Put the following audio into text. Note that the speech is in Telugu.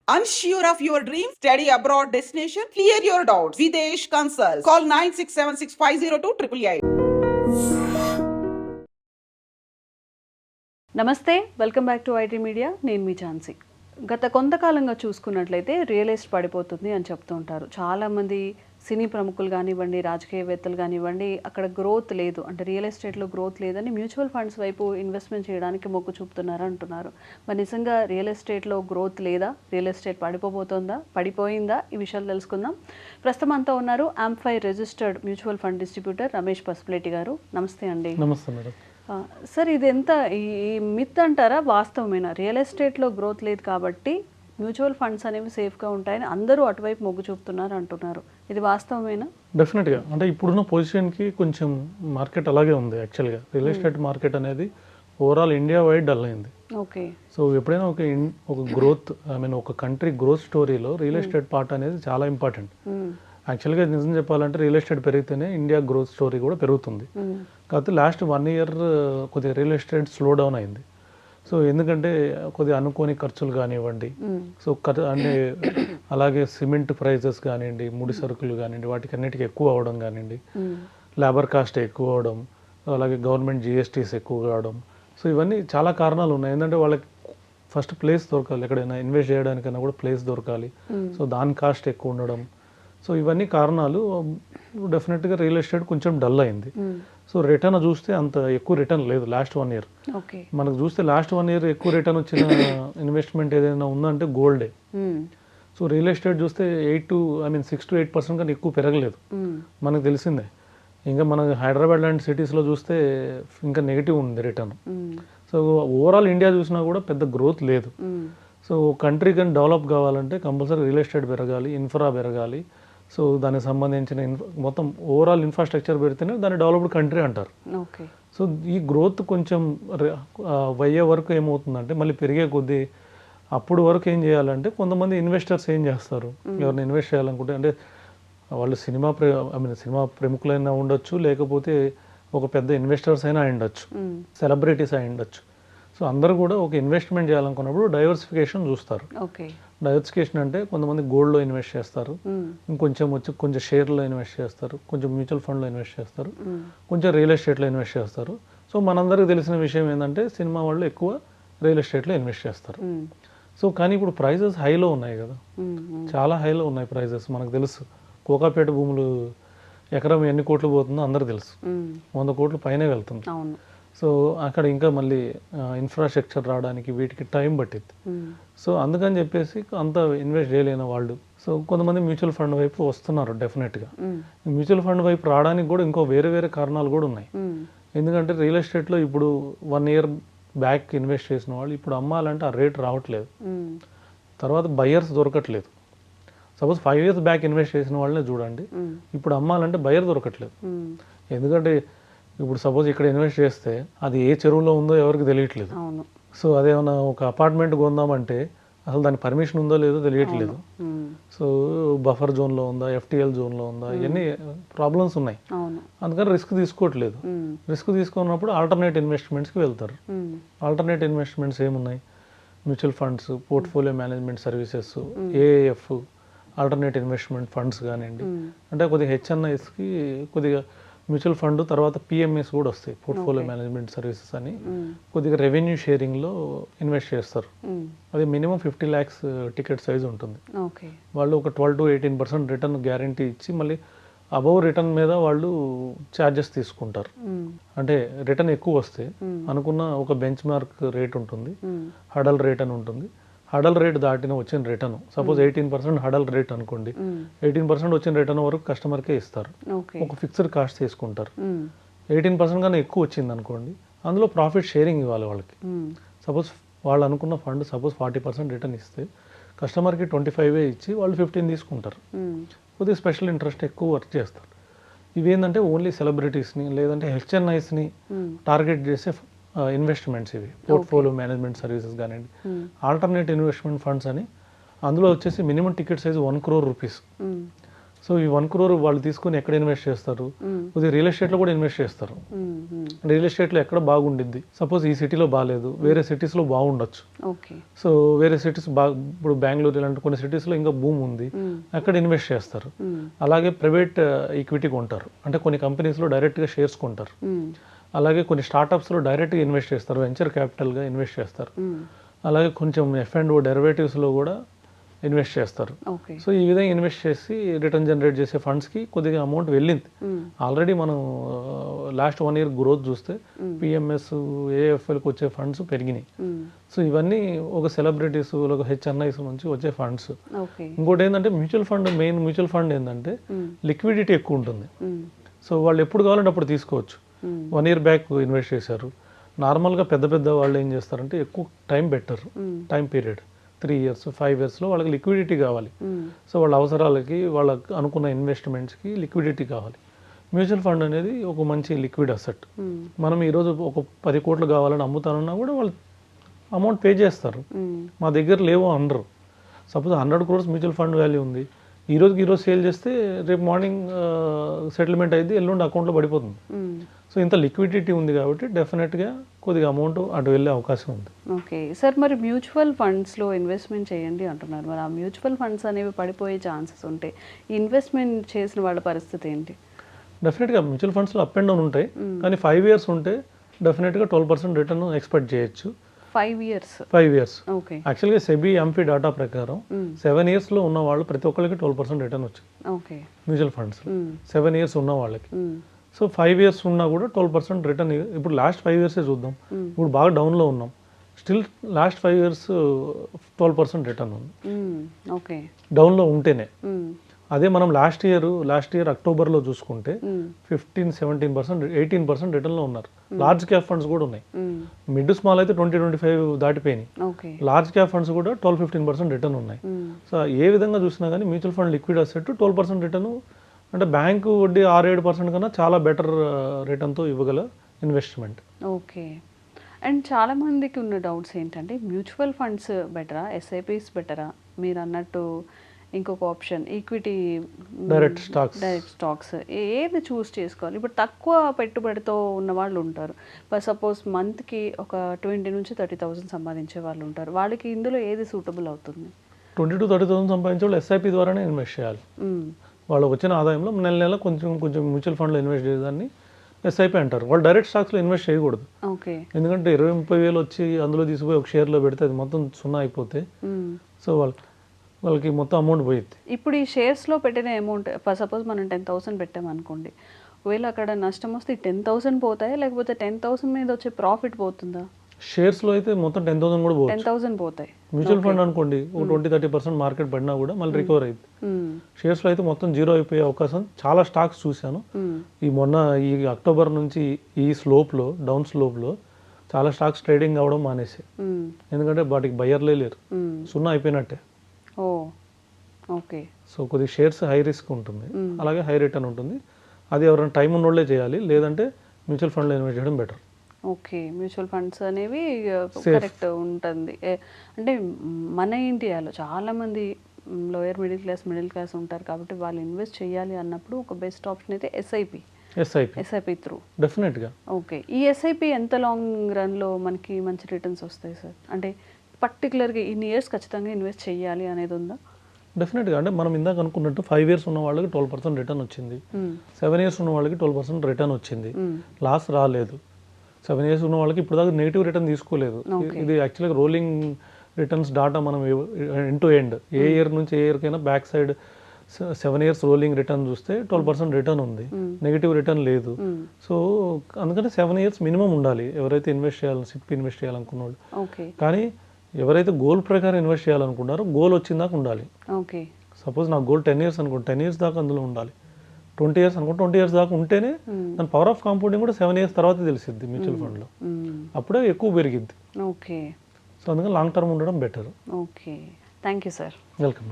Unsure of your dream? Study abroad destination? Clear your doubts. Videsh Consult. Call 9676502888. నమస్తే, welcome back to IT media. నేను మీ ఝాన్సీ. గత కొంతకాలంగా చూసుకున్నట్లయితే రియల్ ఎస్టేట్ పడిపోతుంది అని చెప్తూ ఉంటారు. చాలామంది సినీ ప్రముఖులు కానివ్వండి, రాజకీయవేత్తలు కానివ్వండి, అక్కడ గ్రోత్ లేదు, అంటే రియల్ ఎస్టేట్లో గ్రోత్ లేదని మ్యూచువల్ ఫండ్స్ వైపు ఇన్వెస్ట్మెంట్ చేయడానికి మొగ్గు చూపుతున్నారు అంటున్నారు. మరి నిజంగా రియల్ ఎస్టేట్లో గ్రోత్ లేదా, రియల్ ఎస్టేట్ పడిపోయిందా, ఈ విషయాలు తెలుసుకుందాం. ప్రస్తుతం అంతా ఉన్నారు AMFI registered mutual fund distributor Ramesh Pasupuleti గారు. నమస్తే అండి. నమస్తే మేడం. సార్, ఇది ఎంత ఈ మిత్ అంటారా, వాస్తవమేనా? రియల్ ఎస్టేట్లో గ్రోత్ లేదు కాబట్టి మ్యూచువల్ ఫండ్స్ అనేవి సేఫ్గా ఉంటాయని అందరూ అటువైపు మొగ్గు చూపుతున్నారు అంటున్నారు. ఇది వాస్తవమేనా? డెఫినెట్గా. అంటే ఇప్పుడున్న పొజిషన్కి కొంచెం మార్కెట్ అలాగే ఉంది. యాక్చువల్గా రియల్ ఎస్టేట్ మార్కెట్ అనేది ఓవరాల్ ఇండియా వైడ్ డల్ అయింది. ఓకే. సో ఎప్పుడైనా ఒక గ్రోత్, ఒక కంట్రీ గ్రోత్ స్టోరీలో రియల్ ఎస్టేట్ పార్ట్ అనేది చాలా ఇంపార్టెంట్. యాక్చువల్గా నిజం చెప్పాలంటే రియల్ ఎస్టేట్ పెరిగితేనే ఇండియా గ్రోత్ స్టోరీ కూడా పెరుగుతుంది. కాకపోతే లాస్ట్ 1 year కొద్దిగా రియల్ ఎస్టేట్ స్లో డౌన్ అయింది. సో ఎందుకంటే కొద్దిగా అనుకోని ఖర్చులు కానివ్వండి, సో అంటే అలాగే సిమెంట్ ప్రైజెస్ కానివ్వండి, ముడి సరుకులు కానివ్వండి, వాటికి అన్నిటికీ ఎక్కువ అవడం కానివ్వండి, లేబర్ కాస్ట్ ఎక్కువ అవడం, అలాగే గవర్నమెంట్ జిఎస్టీస్ ఎక్కువ కావడం. సో ఇవన్నీ చాలా కారణాలు ఉన్నాయి. ఏంటంటే వాళ్ళకి ఫస్ట్ ప్లేస్ దొరకాలి, ఎక్కడైనా ఇన్వెస్ట్ చేయడానికైనా కూడా ప్లేస్ దొరకాలి. సో దాని కాస్ట్ ఎక్కువ ఉండడం. సో ఇవన్నీ కారణాలు. డెఫినెట్గా రియల్ ఎస్టేట్ కొంచెం డల్ అయింది. సో రిటర్న్ చూస్తే అంత ఎక్కువ రిటర్న్ లేదు లాస్ట్ 1 year. మనకు చూస్తే లాస్ట్ 1 year ఎక్కువ రిటర్న్ వచ్చిన ఇన్వెస్ట్మెంట్ ఏదైనా ఉందంటే గోల్డే. సో రియల్ ఎస్టేట్ చూస్తే 6 to 8% కన్నా ఎక్కువ పెరగలేదు. మనకు తెలిసిందే. ఇంకా మన హైదరాబాద్ లాంటి సిటీస్లో చూస్తే ఇంకా నెగిటివ్ ఉంది రిటర్న్. సో ఓవరాల్ ఇండియా చూసినా కూడా పెద్ద గ్రోత్ లేదు. సో కంట్రీ కానీ డెవలప్ కావాలంటే కంపల్సరీ రియల్ ఎస్టేట్ పెరగాలి, ఇన్ఫ్రా పెరగాలి. సో దానికి సంబంధించిన మొత్తం ఓవరాల్ ఇన్ఫ్రాస్ట్రక్చర్ పెడితేనే దాన్ని డెవలప్డ్ కంట్రీ అంటారు. సో ఈ గ్రోత్ కొంచెం అయ్యే వరకు ఏమవుతుందంటే మళ్ళీ పెరిగే కొద్దీ అప్పుడు వరకు ఏం చేయాలంటే కొంతమంది ఇన్వెస్టర్స్ ఏం చేస్తారు, ఎవరిని ఇన్వెస్ట్ చేయాలనుకుంటే, అంటే వాళ్ళు సినిమా ప్రముఖులైనా ఉండొచ్చు, లేకపోతే ఒక పెద్ద ఇన్వెస్టర్స్ అయినా అయి ఉండొచ్చు, సెలబ్రిటీస్ అయి ఉండొచ్చు. సో అందరూ కూడా ఒక ఇన్వెస్ట్మెంట్ చేయాలనుకున్నప్పుడు డైవర్సిఫికేషన్ చూస్తారు. డైవర్సిఫికేషన్ అంటే కొంతమంది గోల్డ్లో ఇన్వెస్ట్ చేస్తారు, కొంచెం షేర్లో ఇన్వెస్ట్ చేస్తారు, కొంచెం మ్యూచువల్ ఫండ్లో ఇన్వెస్ట్ చేస్తారు, కొంచెం రియల్ ఎస్టేట్లో ఇన్వెస్ట్ చేస్తారు. సో మనందరికీ తెలిసిన విషయం ఏంటంటే సినిమా వాళ్ళు ఎక్కువ రియల్ ఎస్టేట్లో ఇన్వెస్ట్ చేస్తారు. సో కానీ ఇప్పుడు ప్రైజెస్ హైలో ఉన్నాయి కదా, చాలా హైలో ఉన్నాయి ప్రైజెస్. మనకు తెలుసు కోకాపేట భూములు ఎకరం ఎన్ని కోట్లు పోతుందో అందరికి తెలుసు, 100 కోట్ల పైనే వెళ్తుంది. సో అక్కడ ఇంకా మళ్ళీ ఇన్ఫ్రాస్ట్రక్చర్ రావడానికి వీటికి టైం పట్టింది. సో అందుకని చెప్పేసి అంత ఇన్వెస్ట్ చేయలేని వాళ్ళు సో కొంతమంది మ్యూచువల్ ఫండ్ వైపు వస్తున్నారు. డెఫినెట్గా మ్యూచువల్ ఫండ్ వైపు రావడానికి కూడా ఇంకో వేరే కారణాలు కూడా ఉన్నాయి. ఎందుకంటే రియల్ ఎస్టేట్లో ఇప్పుడు 1 year బ్యాక్ ఇన్వెస్ట్ చేసిన వాళ్ళు ఇప్పుడు అమ్మాలంటే ఆ రేట్ రావట్లేదు, తర్వాత బయర్స్ దొరకట్లేదు. సపోజ్ 5 years బ్యాక్ ఇన్వెస్ట్ చేసిన వాళ్ళనే చూడండి, ఇప్పుడు అమ్మాలంటే బయర్ దొరకట్లేదు. ఎందుకంటే ఇప్పుడు సపోజ్ ఇక్కడ ఇన్వెస్ట్ చేస్తే అది ఏ చెరువులో ఉందో ఎవరికి తెలియట్లేదు. సో అదేమన్నా ఒక అపార్ట్మెంట్ కొందామంటే అసలు దాని పర్మిషన్ ఉందో లేదో తెలియట్లేదు. సో బఫర్ జోన్లో ఉందా, ఎఫ్టీఎల్ జోన్లో ఉందా, ఇవన్నీ ప్రాబ్లమ్స్ ఉన్నాయి. అందుకని రిస్క్ తీసుకోవట్లేదు. రిస్క్ తీసుకున్నప్పుడు ఆల్టర్నేట్ ఇన్వెస్ట్మెంట్స్కి వెళ్తారు. ఆల్టర్నేట్ ఇన్వెస్ట్మెంట్స్ ఏమున్నాయి? Mutual funds, portfolio management services, ఏఏఎఫ్, alternate investment funds కానివ్వండి. అంటే కొద్దిగా హెచ్ఎన్ఐస్కి కొద్దిగా మ్యూచువల్ ఫండ్, తర్వాత పిఎంఎస్ కూడా వస్తాయి, పోర్ట్ఫోలియో మేనేజ్మెంట్ సర్వీసెస్ అని. కొద్దిగా రెవెన్యూ షేరింగ్లో ఇన్వెస్ట్ చేస్తారు. అది మినిమం 50 lakhs టికెట్ సైజ్ ఉంటుంది. వాళ్ళు ఒక 12 to 18% రిటర్న్ గ్యారంటీ ఇచ్చి మళ్ళీ అబవ్ రిటర్న్ మీద వాళ్ళు ఛార్జెస్ తీసుకుంటారు. అంటే రిటర్న్ ఎక్కువ వస్తే అనుకున్న ఒక బెంచ్ మార్క్ రేట్ ఉంటుంది, హడల్ రేట్ అని ఉంటుంది. హడల్ రేట్ దాటిన వచ్చిన రిటర్న్ సపోజ్ 18% హడల్ రేట్ అనుకోండి, 18% వచ్చిన రిటర్న్ వరకు కస్టమర్కే ఇస్తారు. ఒక ఫిక్స్డ్ కాస్ట్ తీసుకుంటారు. 18% కన్నా ఎక్కువ వచ్చింది అనుకోండి, అందులో ప్రాఫిట్ షేరింగ్ ఇవ్వాలి వాళ్ళకి. సపోజ్ వాళ్ళు అనుకున్న ఫండ్ సపోజ్ 40% రిటర్న్ ఇస్తే కస్టమర్కి 25 ఇచ్చి వాళ్ళు 15 తీసుకుంటారు. కొద్దిగా స్పెషల్ ఇంట్రెస్ట్ ఎక్కువ వర్క్ చేస్తారు. ఇవేంటంటే ఓన్లీ సెలబ్రిటీస్ని లేదంటే హెచ్ఎన్ఐస్ని టార్గెట్ చేసే ఇన్వెస్ట్మెంట్స్ ఇవి, పోర్ట్ఫోలియో మేనేజ్మెంట్ సర్వీసెస్ కానివ్వండి. ఆల్టర్నేట్ ఇన్వెస్ట్మెంట్ ఫండ్స్ అని అందులో వచ్చేసి minimum ticket size 1 crore rupees. So ఈ 1 crore వాళ్ళు తీసుకొని ఎక్కడ ఇన్వెస్ట్ చేస్తారు, కొద్దిగా రియల్ ఎస్టేట్లో కూడా ఇన్వెస్ట్ చేస్తారు. రియల్ ఎస్టేట్లో ఎక్కడ బాగుండిద్ది, సపోజ్ ఈ సిటీలో బాగాలేదు, వేరే సిటీస్లో బాగుండొచ్చు. ఓకే. సో వేరే సిటీస్ ఇప్పుడు బెంగళూరు ఇలాంటి కొన్ని సిటీస్లో ఇంకా భూమి ఉంది, అక్కడ ఇన్వెస్ట్ చేస్తారు. అలాగే ప్రైవేట్ ఈక్విటీ కొంటారు, అంటే కొన్ని కంపెనీస్లో డైరెక్ట్గా షేర్స్ కొంటారు. అలాగే కొన్ని స్టార్టప్స్లో డైరెక్ట్గా ఇన్వెస్ట్ చేస్తారు, వెంచర్ క్యాపిటల్గా ఇన్వెస్ట్ చేస్తారు. అలాగే కొంచెం F&O డెరివేటివ్స్లో కూడా ఇన్వెస్ట్ చేస్తారు. సో ఈ విధంగా ఇన్వెస్ట్ చేసి రిటర్న్ జనరేట్ చేసే ఫండ్స్కి కొద్దిగా అమౌంట్ వెళ్ళింది. ఆల్రెడీ మనం లాస్ట్ 1 year గ్రోత్ చూస్తే PMS AFLకి వచ్చే ఫండ్స్ పెరిగినాయి. సో ఇవన్నీ ఒక సెలబ్రిటీస్ ఒక HNIs నుంచి వచ్చే ఫండ్స్. ఇంకోటి ఏంటంటే మెయిన్ మ్యూచువల్ ఫండ్ ఏంటంటే లిక్విడిటీ ఎక్కువ ఉంటుంది. సో వాళ్ళు ఎప్పుడు కావాలంటే అప్పుడు తీసుకోవచ్చు. 1 year బ్యాక్ ఇన్వెస్ట్ చేశారు. నార్మల్గా పెద్ద వాళ్ళు ఏం చేస్తారంటే ఎక్కువ టైం పెట్టరు, టైం పీరియడ్ 3 years 5 yearsలో వాళ్ళకి లిక్విడిటీ కావాలి. సో వాళ్ళ అవసరాలకి వాళ్ళకి అనుకున్న ఇన్వెస్ట్మెంట్స్కి లిక్విడిటీ కావాలి. మ్యూచువల్ ఫండ్ అనేది ఒక మంచి లిక్విడ్ అసెట్. మనం ఈరోజు ఒక 10 కోట్లు కావాలని అమ్ముతానన్నా కూడా వాళ్ళు అమౌంట్ పే చేస్తారు. మా దగ్గర లేవు అనరు. Suppose 100 crores mutual fund value ఉంది, ఈరోజు సేల్ చేస్తే రేపు మార్నింగ్ సెటిల్మెంట్ అయింది, ఎల్లుండి అకౌంట్లో పడిపోతుంది. సో ఇంత లిక్విడిటీ ఉంది కాబట్టి డెఫినెట్గా కొద్దిగా అమౌంట్ అటు వెళ్ళే అవకాశం ఉంది. ఓకే సార్, మరి మ్యూచువల్ ఫండ్స్లో ఇన్వెస్ట్మెంట్ చేయండి అంటున్నారు. మరి ఆ మ్యూచువల్ ఫండ్స్ అనేవి పడిపోయే ఛాన్సెస్ ఉంటాయి. ఇన్వెస్ట్మెంట్ చేసిన వాళ్ళ పరిస్థితి ఏంటి? డెఫినెట్గా మ్యూచువల్ ఫండ్స్లో అప్ అండ్ డౌన్ ఉంటాయి, కానీ 5 years ఉంటే డెఫినెట్గా 12% రిటర్న్ ఎక్స్పెక్ట్ చేయొచ్చు. 5 years. ఓకే. యాక్చువల్గా సెబీ ఎంపీ డేటా ప్రకారం 7 yearsలో ఉన్న వాళ్ళు ప్రతి ఒక్కరికి 12% రిటర్న్ వచ్చింది. ఓకే. మ్యూచువల్ ఫండ్స్ 7 years ఉన్న వాళ్ళకి. సో 5 years ఉన్నా కూడా 12% రిటర్న్. ఇప్పుడు లాస్ట్ 5 years చూద్దాం, ఇప్పుడు బాగా డౌన్లో ఉన్నాం, స్టిల్ లాస్ట్ 5 years 12% రిటర్న్ ఉంది. ఓకే. డౌన్లో ఉంటేనే. అదే మనం లాస్ట్ ఇయర్ అక్టోబర్లో చూసుకుంటే 15-17% 18% రిటర్న్లో ఉన్నారు. లార్జ్ క్యాప్ ఫండ్స్ కూడా ఉన్నాయి. మిడ్ స్మాల్ అయితే 20-25 దాటిపోయినాయి. లార్జ్ క్యాప్ ఫండ్స్ కూడా 12-15% రిటర్న్ ఉన్నాయి. సో ఏ విధంగా చూసినా కానీ mutual fund liquid asset 12% return అంటే బ్యాంకు వడ్డీ 6-7% కన్నా చాలా బెటర్ రిటర్న్తో ఇవ్వగల ఇన్వెస్ట్మెంట్. ఓకే. అండ్ చాలామందికి ఉన్న డౌట్స్ ఏంటంటే మ్యూచువల్ ఫండ్స్ బెటరా, SIPs బెటరా, మీరు అన్నట్టు ఇంకొక ఆప్షన్ ఈక్విటీ, డైరెక్ట్ స్టాక్స్, ఏది చూస్ చేసుకోవాలి? ఇప్పుడు తక్కువ పెట్టుబడితో ఉన్న వాళ్ళు ఉంటారు, సపోజ్ మంత్కి ఒక 20,000-30,000 సంపాదించే వాళ్ళు ఉంటారు. వాళ్ళకి ఇందులో ఏది సూటబుల్ అవుతుంది? 20,000-30,000 సంపాదించే వాళ్ళు SIP ద్వారానే ఇన్వెస్ట్ చేయాలి. వాళ్ళు వచ్చిన ఆదాయంలో నెల కొంచెం మ్యూచువల్ ఫండ్లో ఇన్వెస్ట్ చేసేదాన్ని SIP అంటారు. వాళ్ళు డైరెక్ట్ స్టాక్స్లో ఇన్వెస్ట్ చేయకూడదు. ఎందుకంటే 20-30 వేలు వచ్చి అందులో తీసుకుపోయి ఒక షేర్లో పెడితే అది మొత్తం 0 అయిపోతే సో వాళ్ళకి మొత్తం అమౌంట్ పోయింది. ఇప్పుడు ఈ షేర్స్లో పెట్టిన అమౌంట్ సపోజ్ మనం 10,000 పెట్టామనుకోండి, ఒకవేళ అక్కడ నష్టం వస్తే 10,000 పోతాయా, లేకపోతే 10,000 మీద వచ్చే ప్రాఫిట్ పోతుందా? షేర్స్లో అయితే మొత్తం 10,000 కూడా పోతుంది. 10,000 పోతాయి. మ్యూచువల్ ఫండ్ అనుకోండి ఒక 20-30% మార్కెట్ పడినా కూడా మళ్ళీ రికవర్ అయింది. షేర్స్లో అయితే మొత్తం 0 అయిపోయే అవకాశం. చాలా స్టాక్స్ చూశాను ఈ అక్టోబర్ నుంచి ఈ డౌన్ స్లోప్లో చాలా స్టాక్స్ ట్రేడింగ్ అవ్వడం మానేసి, ఎందుకంటే వాటికి బయ్యర్లే లేరు, 0 అయిపోయినట్టే. ఓకే. సో కొద్దిగా షేర్స్ హై రిస్క్ ఉంటుంది, అలాగే హై రిటర్న్ ఉంటుంది. అది ఎవరైనా టైం ఉన్నోళ్ళే చేయాలి, లేదంటే మ్యూచువల్ ఫండ్లో ఇన్వెస్ట్ చేయడం బెటర్. ఓకే. మ్యూచువల్ ఫండ్స్ అనేవి కరెక్ట్ ఉంటుంది. అంటే మన ఇండియాలో చాలామంది లోయర్ మిడిల్ క్లాస్ ఉంటారు కాబట్టి వాళ్ళు ఇన్వెస్ట్ చేయాలి అన్నప్పుడు ఒక బెస్ట్ ఆప్షన్ అయితే ఎస్ఐపి త్రూ. డెఫినెట్గా. ఓకే. ఈ SIP ఎంత లాంగ్ రన్లో మనకి మంచి రిటర్న్స్ వస్తాయి సార్? అంటే పర్టికులర్గా ఇన్ని ఇయర్స్ ఖచ్చితంగా ఇన్వెస్ట్ చేయాలి అనేది ఉందా? డెఫినెట్గా. అంటే మనం ఇందాక అనుకున్నట్టు 5 years ఉన్న వాళ్ళకి 12% రిటర్న్ వచ్చింది, 7 years ఉన్న వాళ్ళకి 12% రిటర్న్ వచ్చింది, లాస్ రాలేదు. 7 years ఉన్న వాళ్ళకి ఇప్పుడు దాకా నెగిటివ్ రిటర్న్ తీసుకోలేదు. ఇది యాక్చువల్గా రోలింగ్ రిటర్న్స్ డాటా మనం ఎండ్ టు ఎండ్ ఏ ఇయర్ నుంచి ఏ ఇయర్కైనా back side 7 years rolling return చూస్తే 12% రిటర్న్ ఉంది, నెగిటివ్ రిటర్న్ లేదు. సో అందుకని 7 years మినిమం ఉండాలి ఎవరైతే SIP ఇన్వెస్ట్ చేయాలనుకున్న వాళ్ళు. కానీ ఎవరైతే గోల్ ప్రకారం ఇన్వెస్ట్ చేయాలనుకుంటారో గోల్ వచ్చిన దాకా ఉండాలి. సపోజ్ నా గోల్ 10 years అనుకోండి, 10 years దాకా అందులో ఉండాలి. 20 years అనుకుంటే 20 years దాకా ఉంటేనే దాని పవర్ ఆఫ్ కాంపౌండింగ్ కూడా 7 years తర్వాత తెలిసిద్ది మ్యూచువల్ ఫండ్లో, అప్పుడే ఎక్కువ పెరిగిద్ది. సో అందుకని లాంగ్ టర్మ్ ఉండడం better. Okay. Thank you sir. Welcome.